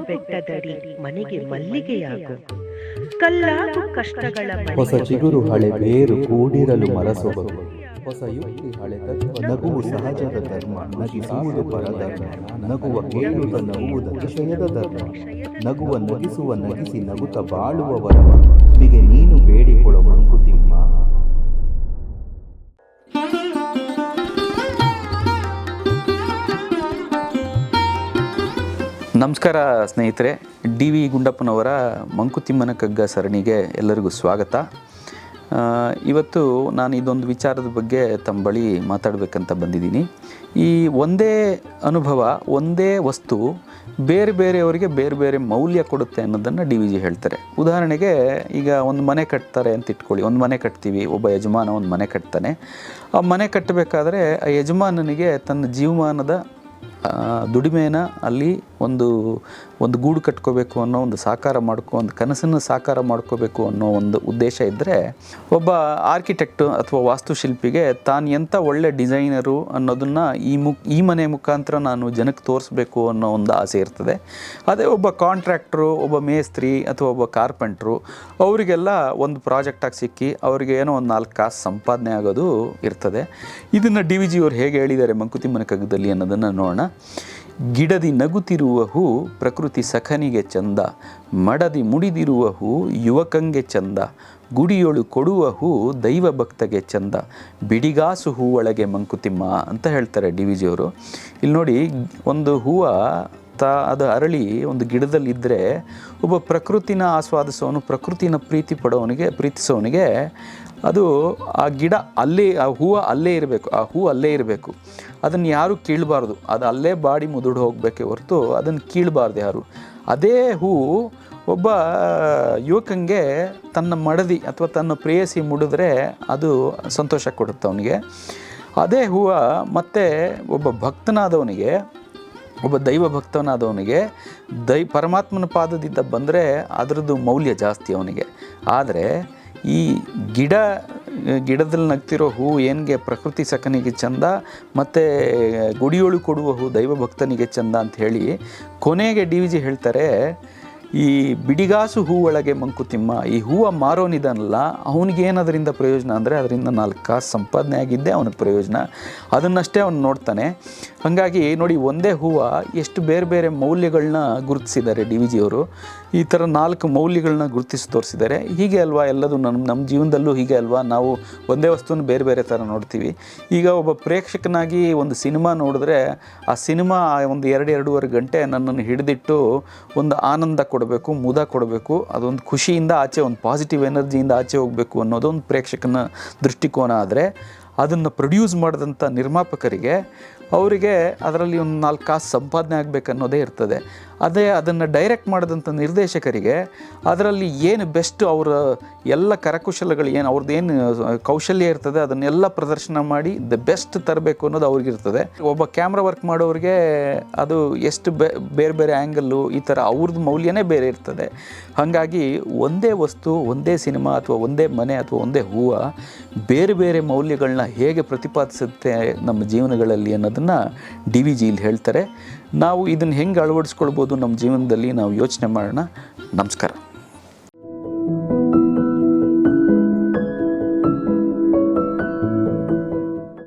ಬೆಟ್ಟದಡಿ ಮನೆಗೆ ಮಲ್ಲಿಗೆಯಾಗು, ಕಲ್ಲಾಗು ಕಷ್ಟಗಳ ಹೊಸ ಚಿಗುರು ಹಳೆ ಬೇರು ಕೂಡಿರಲು ಮರಸೊಬಗು, ಹೊಸ ಯುಕ್ತಿ ಹಳೆ ತತ್ವ ನಗುವು ಸಹಜದ ಧರ್ಮ, ನಗಿಸುವುದು ಪರಧರ್ಮ, ನಗುವ ಕೇಳುತ್ತ ನಗುವುದ ವಿಷಯದ ಧರ್ಮ, ನಗುವ ನಗಿಸುವ ನಗಿಸಿ ನಗುತ್ತ ಬಾಳುವ ವರವ ನಿಗೆ ನೀನು ಬೇಡಿಕೊಳ್ಳೋ ಮಂಕುತಿಮ್ಮ. ನಮಸ್ಕಾರ ಸ್ನೇಹಿತರೆ, ಡಿ ವಿ ಗುಂಡಪ್ಪನವರ ಮಂಕುತಿಮ್ಮನ ಕಗ್ಗ ಸರಣಿಗೆ ಎಲ್ಲರಿಗೂ ಸ್ವಾಗತ. ಇವತ್ತು ನಾನು ಇದೊಂದು ವಿಚಾರದ ಬಗ್ಗೆ ತಮ್ಮ ಬಳಿ ಮಾತಾಡಬೇಕಂತ ಬಂದಿದ್ದೀನಿ. ಈ ಒಂದೇ ಅನುಭವ, ಒಂದೇ ವಸ್ತು ಬೇರೆ ಬೇರೆಯವರಿಗೆ ಬೇರೆ ಬೇರೆ ಮೌಲ್ಯ ಕೊಡುತ್ತೆ ಅನ್ನೋದನ್ನು ಡಿ ವಿ ಜಿ ಹೇಳ್ತಾರೆ. ಉದಾಹರಣೆಗೆ, ಈಗ ಒಂದು ಮನೆ ಕಟ್ತಾರೆ ಅಂತ ಇಟ್ಕೊಳ್ಳಿ. ಒಂದು ಮನೆ ಕಟ್ತೀವಿ, ಒಬ್ಬ ಯಜಮಾನ ಒಂದು ಮನೆ ಕಟ್ತಾನೆ. ಆ ಮನೆ ಕಟ್ಟಬೇಕಾದ್ರೆ ಆ ಯಜಮಾನನಿಗೆ ತನ್ನ ಜೀವಮಾನದ ದುಡಿಮೆನ ಅಲ್ಲಿ ಒಂದು ಗೂಡು ಕಟ್ಕೋಬೇಕು ಅನ್ನೋ ಒಂದು ಒಂದು ಕನಸನ್ನು ಸಾಕಾರ ಮಾಡ್ಕೋಬೇಕು ಅನ್ನೋ ಒಂದು ಉದ್ದೇಶ ಇದ್ದರೆ, ಒಬ್ಬ ಆರ್ಕಿಟೆಕ್ಟು ಅಥವಾ ವಾಸ್ತುಶಿಲ್ಪಿಗೆ ತಾನು ಎಂಥ ಒಳ್ಳೆ ಡಿಸೈನರು ಅನ್ನೋದನ್ನು ಈ ಮನೆ ಮುಖಾಂತರ ನಾನು ಜನಕ್ಕೆ ತೋರಿಸ್ಬೇಕು ಅನ್ನೋ ಒಂದು ಆಸೆ ಇರ್ತದೆ. ಅದೇ ಒಬ್ಬ ಕಾಂಟ್ರಾಕ್ಟ್ರು, ಒಬ್ಬ ಮೇಸ್ತ್ರಿ ಅಥವಾ ಒಬ್ಬ ಕಾರ್ಪೆಂಟ್ರು, ಅವರಿಗೆಲ್ಲ ಒಂದು ಪ್ರಾಜೆಕ್ಟಾಗಿ ಸಿಕ್ಕಿ ಅವರಿಗೆ ಏನೋ ಒಂದು 4 ಕಾಸು ಸಂಪಾದನೆ ಆಗೋದು ಇರ್ತದೆ. ಇದನ್ನು ಡಿ ವಿ ಜಿಯವರು ಹೇಗೆ ಹೇಳಿದ್ದಾರೆ ಮಂಕುತಿಮ್ಮನ ಕಗ್ಗದಲ್ಲಿ ಅನ್ನೋದನ್ನು ನೋಡೋಣ. ಗಿಡದಿ ನಗುತ್ತಿರುವ ಹೂ ಪ್ರಕೃತಿ ಸಖನಿಗೆ ಚಂದ, ಮಡದಿ ಮುಡಿದಿರುವ ಹೂ ಯುವಕಂಗೆ ಚಂದ, ಗುಡಿಯೊಳು ಕೊಡುವ ಹೂ ದೈವ ಭಕ್ತಗೆ ಚಂದ, ಬಿಡಿಗಾಸು ಹೂವೊಳಗೆ ಮಂಕುತಿಮ್ಮ ಅಂತ ಹೇಳ್ತಾರೆ ಡಿ ವಿ ಜಿಯವರು. ಇಲ್ಲಿ ನೋಡಿ, ಒಂದು ಹೂವು ಅದು ಅರಳಿ ಒಂದು ಗಿಡದಲ್ಲಿದ್ದರೆ ಒಬ್ಬ ಪ್ರಕೃತಿನ ಆಸ್ವಾದಿಸೋನು, ಪ್ರಕೃತಿನ ಪ್ರೀತಿಸೋನಿಗೆ ಅದು ಆ ಗಿಡ ಆ ಹೂವು ಅಲ್ಲೇ ಇರಬೇಕು. ಅದನ್ನು ಯಾರೂ ಕೀಳಬಾರ್ದು, ಅದು ಅಲ್ಲೇ ಬಾಡಿ ಮುದುಡು ಹೋಗಬೇಕೆ ಹೊರತು ಅದನ್ನು ಕೀಳಬಾರ್ದು ಯಾರು. ಅದೇ ಹೂವು ಒಬ್ಬ ಯುವಕಂಗೆ ತನ್ನ ಮಡದಿ ಅಥವಾ ತನ್ನ ಪ್ರೇಯಸಿ ಮುಡಿದ್ರೆ ಅದು ಸಂತೋಷ ಕೊಡುತ್ತೆ ಅವನಿಗೆ. ಅದೇ ಹೂವು ಮತ್ತು ಒಬ್ಬ ಭಕ್ತನಾದವನಿಗೆ, ಒಬ್ಬ ದೈವ ಭಕ್ತನಾದವನಿಗೆ ಪರಮಾತ್ಮನ ಪಾದದಿಂದ ಬಂದರೆ ಅದರದ್ದು ಮೌಲ್ಯ ಜಾಸ್ತಿ ಅವನಿಗೆ. ಆದರೆ ಈ ಗಿಡದಲ್ಲಿ ನಗ್ತಿರೋ ಹೂ ಏನಿಗೆ ಪ್ರಕೃತಿ ಸಖನಿಗೆ ಚಂದ, ಮತ್ತು ಗುಡಿಯೊಳು ಕೊಡುವ ಹೂ ದೈವ ಭಕ್ತನಿಗೆ ಚಂದ ಅಂತ ಹೇಳಿ ಕೊನೆಗೆ ಡಿ ವಿ ಜಿ ಹೇಳ್ತಾರೆ, ಈ ಬಿಡಿಗಾಸು ಹೂ ಒಳಗೆ ಮಂಕುತಿಮ್ಮ. ಈ ಹೂವು ಮಾರೋನಿದನಲ್ಲ, ಅವನಿಗೇನದರಿಂದ ಪ್ರಯೋಜನ ಅಂದರೆ ಅದರಿಂದ 4 ಕಾಸು ಸಂಪಾದನೆ ಆಗಿದ್ದೇ ಅವನಿಗೆ ಪ್ರಯೋಜನ, ಅದನ್ನಷ್ಟೇ ಅವನು ನೋಡ್ತಾನೆ. ಹಾಗಾಗಿ ನೋಡಿ, ಒಂದೇ ಹೂವು ಎಷ್ಟು ಬೇರೆ ಬೇರೆ ಮೌಲ್ಯಗಳನ್ನ ಗುರುತಿಸಿದ್ದಾರೆ ಡಿ ವಿ ಜಿಯವರು. ಈ ಥರ 4 ಮೌಲ್ಯಗಳನ್ನ ಗುರುತಿಸಿ ತೋರಿಸಿದ್ದಾರೆ. ಹೀಗೆ ಅಲ್ವಾ ಎಲ್ಲದು ನಮ್ಮ ಜೀವನದಲ್ಲೂ ಹೀಗೆ ಅಲ್ವಾ, ನಾವು ಒಂದೇ ವಸ್ತುನ ಬೇರೆ ಬೇರೆ ಥರ ನೋಡ್ತೀವಿ. ಈಗ ಒಬ್ಬ ಪ್ರೇಕ್ಷಕನಾಗಿ ಒಂದು ಸಿನಿಮಾ ನೋಡಿದ್ರೆ ಆ ಸಿನಿಮಾ ಒಂದು 2-2.5 ಗಂಟೆ ನನ್ನನ್ನು ಹಿಡಿದಿಟ್ಟು ಒಂದು ಆನಂದ ಕೊಡಬೇಕು, ಮುದ ಕೊಡಬೇಕು, ಅದೊಂದು ಖುಷಿಯಿಂದ ಆಚೆ, ಒಂದು ಪಾಸಿಟಿವ್ ಎನರ್ಜಿಯಿಂದ ಆಚೆ ಹೋಗಬೇಕು ಅನ್ನೋದೊಂದು ಪ್ರೇಕ್ಷಕನ ದೃಷ್ಟಿಕೋನ. ಆದರೆ ಅದನ್ನು ಪ್ರೊಡ್ಯೂಸ್ ಮಾಡಿದಂಥ ನಿರ್ಮಾಪಕರಿಗೆ, ಅವರಿಗೆ ಅದರಲ್ಲಿ ಒಂದು 4 ಕಾಸು ಸಂಪಾದನೆ ಆಗಬೇಕನ್ನೋದೇ ಇರ್ತದೆ. ಅದೇ ಅದನ್ನು ಡೈರೆಕ್ಟ್ ಮಾಡಿದಂಥ ನಿರ್ದೇಶಕರಿಗೆ ಅದರಲ್ಲಿ ಏನು ಬೆಸ್ಟ್, ಅವರ ಎಲ್ಲ ಕರಕುಶಲಗಳು ಏನು, ಅವ್ರದ್ದೇನು ಕೌಶಲ್ಯ ಇರ್ತದೆ ಅದನ್ನೆಲ್ಲ ಪ್ರದರ್ಶನ ಮಾಡಿ ದ ಬೆಸ್ಟ್ ತರಬೇಕು ಅನ್ನೋದು ಅವ್ರಿಗಿರ್ತದೆ. ಒಬ್ಬ ಕ್ಯಾಮ್ರಾ ವರ್ಕ್ ಮಾಡೋರಿಗೆ ಅದು ಎಷ್ಟು ಬೇರೆ ಬೇರೆ ಆ್ಯಂಗಲ್ಲು, ಈ ಥರ ಅವ್ರದ್ದು ಮೌಲ್ಯನೇ ಬೇರೆ ಇರ್ತದೆ. ಹಾಗಾಗಿ ಒಂದೇ ವಸ್ತು, ಒಂದೇ ಸಿನಿಮಾ ಅಥವಾ ಒಂದೇ ಮನೆ ಅಥವಾ ಒಂದೇ ಹೂವು ಬೇರೆ ಬೇರೆ ಮೌಲ್ಯಗಳನ್ನ ಹೇಗೆ ಪ್ರತಿಪಾದಿಸುತ್ತೆ ನಮ್ಮ ಜೀವನಗಳಲ್ಲಿ ಅನ್ನೋದನ್ನು ಡಿ ವಿ ಜಿ ಇಲ್ಲಿ ಹೇಳ್ತಾರೆ. ನಾವು ಇದನ್ನು ಹೆಂಗೆ ಅಳವಡಿಸ್ಕೊಳ್ಬೋದು ನಮ್ಮ ಜೀವನದಲ್ಲಿ, ನಾವು ಯೋಚನೆ ಮಾಡೋಣ. ನಮಸ್ಕಾರ.